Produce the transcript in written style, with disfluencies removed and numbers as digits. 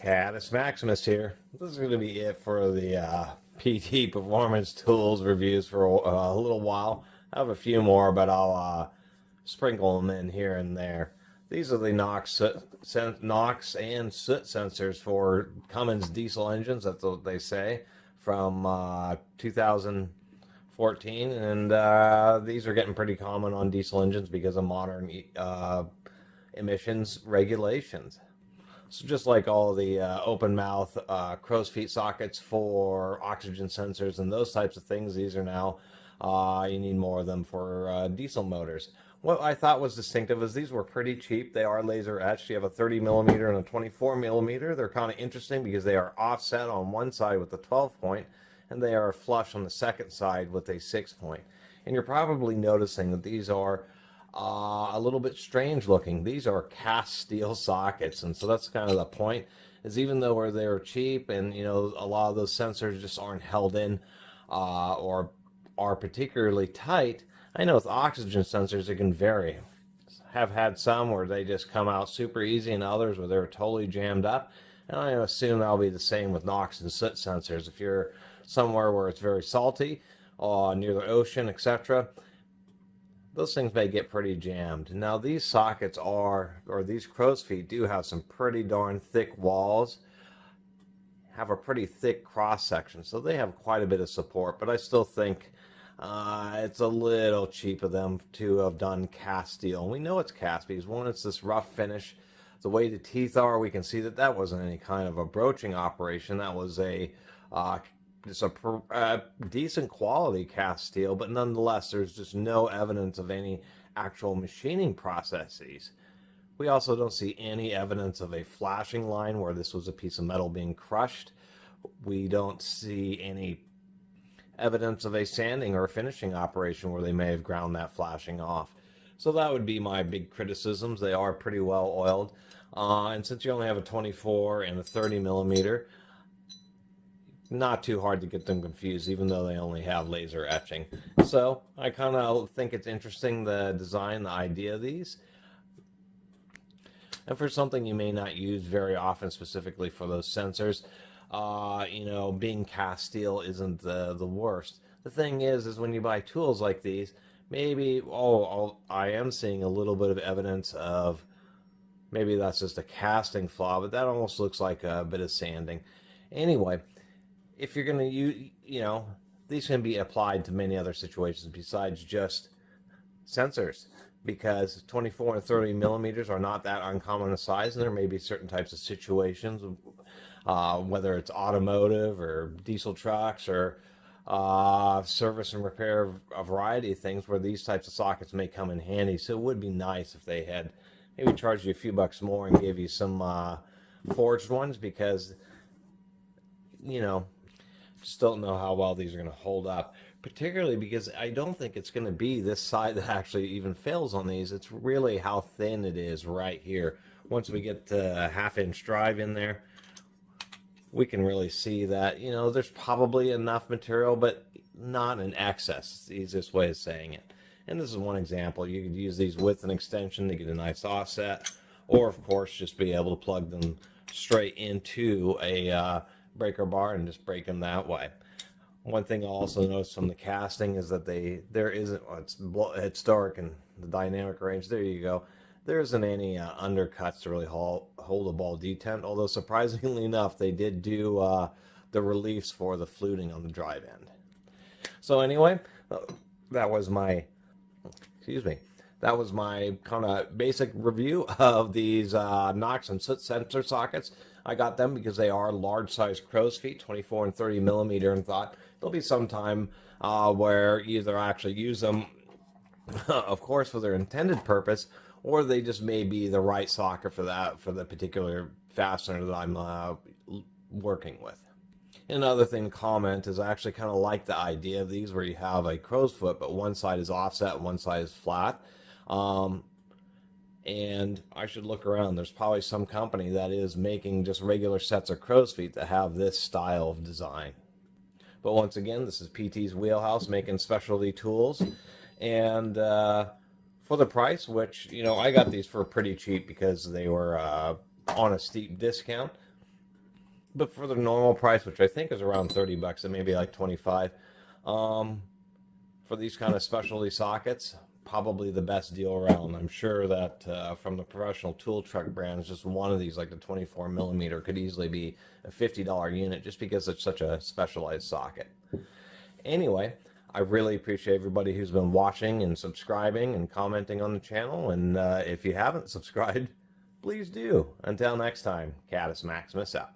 Catus Maximus here. This is going to be it for the PT Performance Tools reviews for a little while. I have a few more, but I'll sprinkle them in here and there. These are the NOx and soot sensors for Cummins diesel engines, that's what they say, from 2014. And these are getting pretty common on diesel engines because of modern emissions regulations. So just like all the open mouth crow's feet sockets for oxygen sensors and those types of things, these are now, you need more of them for diesel motors. What I thought was distinctive is these were pretty cheap. They are laser etched. You have a 30 millimeter and a 24 millimeter. They're kind of interesting because they are offset on one side with a 12 point, and they are flush on the second side with a 6 point. And you're probably noticing that these are a little bit strange looking. These are cast steel sockets, and so that's kind of the point, is even though they're cheap and a lot of those sensors just aren't held in or are particularly tight. I know with oxygen sensors it can vary. Have had some where they just come out super easy and others where they're totally jammed up, and I assume that'll be the same with NOx and soot sensors. If you're somewhere where it's very salty near the ocean, etc., those things may get pretty jammed. Now these sockets these crow's feet do have some pretty darn thick walls, have a pretty thick cross section, so they have quite a bit of support, but I still think it's a little cheap of them to have done cast steel. And we know it's cast because one, it's this rough finish. The way the teeth are, we can see that that wasn't any kind of a broaching operation. That was just a decent quality cast steel, but nonetheless, there's just no evidence of any actual machining processes. We also don't see any evidence of a flashing line where this was a piece of metal being crushed. We don't see any evidence of a sanding or finishing operation where they may have ground that flashing off. So that would be my big criticisms. They are pretty well oiled. And since you only have a 24 and a 30 millimeter, not too hard to get them confused, even though they only have laser etching. So I kind of think it's interesting, the design, the idea of these. And for something you may not use very often, specifically for those sensors, being cast steel isn't the worst. The thing is when you buy tools like these, maybe, I am seeing a little bit of evidence of maybe that's just a casting flaw, but that almost looks like a bit of sanding. Anyway, if you're going to use, these can be applied to many other situations besides just sensors, because 24 and 30 millimeters are not that uncommon a size, and there may be certain types of situations, whether it's automotive or diesel trucks or service and repair, a variety of things where these types of sockets may come in handy. So it would be nice if they had maybe charged you a few bucks more and gave you some forged ones, because just don't know how well these are going to hold up, particularly because I don't think it's going to be this side that actually even fails on these. It's really how thin it is right here. Once we get the half-inch drive in there, we can really see that, there's probably enough material, but not in excess. It's the easiest way of saying it. And this is one example. You could use these with an extension to get a nice offset, or of course just be able to plug them straight into a breaker bar and just break them that way. One thing I also noticed from the casting is that it's dark in the dynamic range. There you go. There isn't any undercuts to really hold a ball detent, although surprisingly enough, they did do the reliefs for the fluting on the drive end. So anyway, that was my kind of basic review of these NOx and soot sensor sockets. I got them because they are large size crow's feet, 24 and 30 millimeter, and thought there'll be some time where either I actually use them, of course, for their intended purpose, or they just may be the right socket for the particular fastener that I'm working with. Another thing to comment is I actually kind of like the idea of these where you have a crow's foot, but one side is offset and one side is flat. And I should look around. There's probably some company that is making just regular sets of crow's feet that have this style of design. But once again, this is PT's Wheelhouse, making specialty tools. And for the price, which, I got these for pretty cheap because they were on a steep discount. But for the normal price, which I think is around 30 bucks, it may be like 25, for these kind of specialty sockets, probably the best deal around. I'm sure that from the professional tool truck brands, just one of these, like the 24 millimeter, could easily be a $50 unit just because it's such a specialized socket. Anyway, I really appreciate everybody who's been watching and subscribing and commenting on the channel. And if you haven't subscribed, please do. Until next time, Catus Maximus out.